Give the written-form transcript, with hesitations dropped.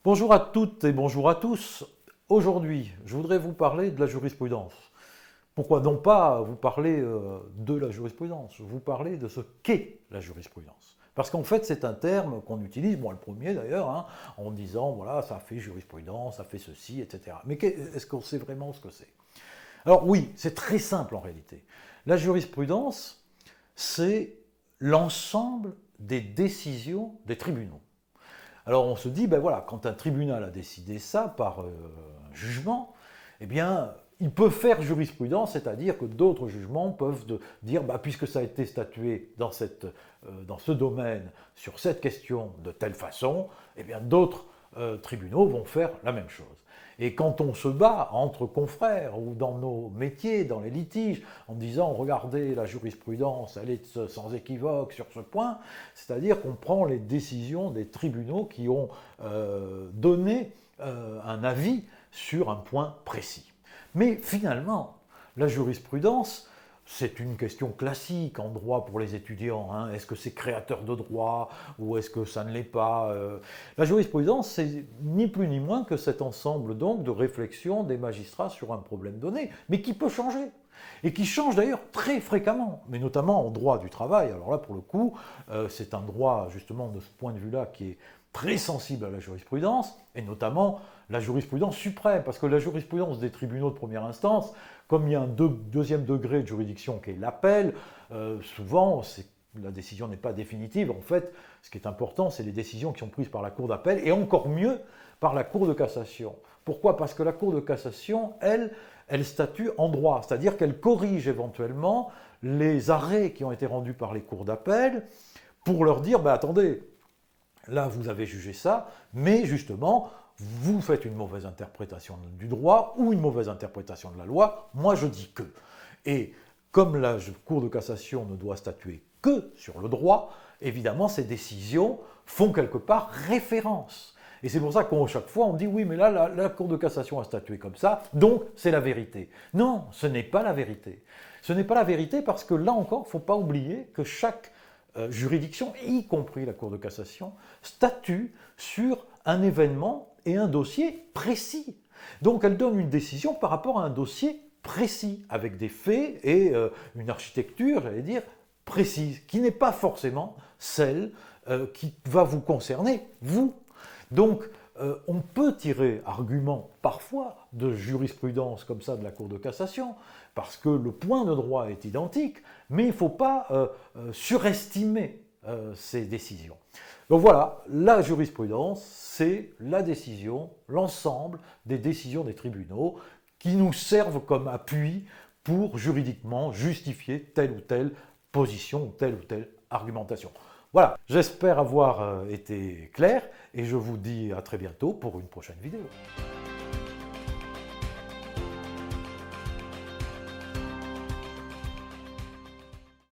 Bonjour à toutes et bonjour à tous. Aujourd'hui, je voudrais vous parler de la jurisprudence. Pourquoi non pas vous parler de la jurisprudence, vous parler de ce qu'est la jurisprudence. Parce qu'en fait, c'est un terme qu'on utilise, moi le premier d'ailleurs, en disant, voilà, ça fait jurisprudence, ça fait ceci, etc. Mais est-ce qu'on sait vraiment ce que c'est? Alors oui, c'est très simple en réalité. La jurisprudence, c'est l'ensemble des décisions des tribunaux. Alors on se dit, ben voilà, quand un tribunal a décidé ça par un jugement, eh bien, il peut faire jurisprudence, c'est-à-dire que d'autres jugements peuvent dire, bah, puisque ça a été statué dans ce domaine, sur cette question de telle façon, eh bien d'autres tribunaux vont faire la même chose. Et quand on se bat entre confrères ou dans nos métiers, dans les litiges, en disant regardez la jurisprudence, elle est sans équivoque sur ce point, c'est-à-dire qu'on prend les décisions des tribunaux qui ont donné un avis sur un point précis. Mais finalement, la jurisprudence, c'est une question classique en droit pour les étudiants. Est-ce que c'est créateur de droit ou est-ce que ça ne l'est pas? La jurisprudence, c'est ni plus ni moins que cet ensemble donc de réflexions des magistrats sur un problème donné, mais qui peut changer. Et qui change d'ailleurs très fréquemment, mais notamment en droit du travail. Alors là, pour le coup, c'est un droit justement de ce point de vue-là qui est très sensible à la jurisprudence, et notamment la jurisprudence suprême, parce que la jurisprudence des tribunaux de première instance, comme il y a un deuxième degré de juridiction qui est l'appel, souvent la décision n'est pas définitive. En fait, ce qui est important, c'est les décisions qui sont prises par la Cour d'appel, et encore mieux par la Cour de cassation. Pourquoi? Parce que la Cour de cassation, elle statue en droit, c'est-à-dire qu'elle corrige éventuellement les arrêts qui ont été rendus par les cours d'appel pour leur dire, bah, attendez, là, vous avez jugé ça, mais justement, vous faites une mauvaise interprétation du droit ou une mauvaise interprétation de la loi, moi je dis que. Et comme la Cour de cassation ne doit statuer que sur le droit, évidemment, ces décisions font quelque part référence. Et c'est pour ça qu'à chaque fois, on dit oui, mais là, la Cour de cassation a statué comme ça, donc c'est la vérité. Non, ce n'est pas la vérité. Ce n'est pas la vérité parce que là encore, il ne faut pas oublier que chaque juridiction, y compris la Cour de cassation, statue sur un événement et un dossier précis. Donc elle donne une décision par rapport à un dossier précis, avec des faits et une architecture, j'allais dire, précise, qui n'est pas forcément celle qui va vous concerner, vous. Donc, on peut tirer argument parfois de jurisprudence comme ça de la Cour de cassation, parce que le point de droit est identique, mais il ne faut pas surestimer ces décisions. Donc voilà, la jurisprudence, c'est la décision, l'ensemble des décisions des tribunaux qui nous servent comme appui pour juridiquement justifier telle ou telle position ou telle argumentation. Voilà, j'espère avoir été clair et je vous dis à très bientôt pour une prochaine vidéo.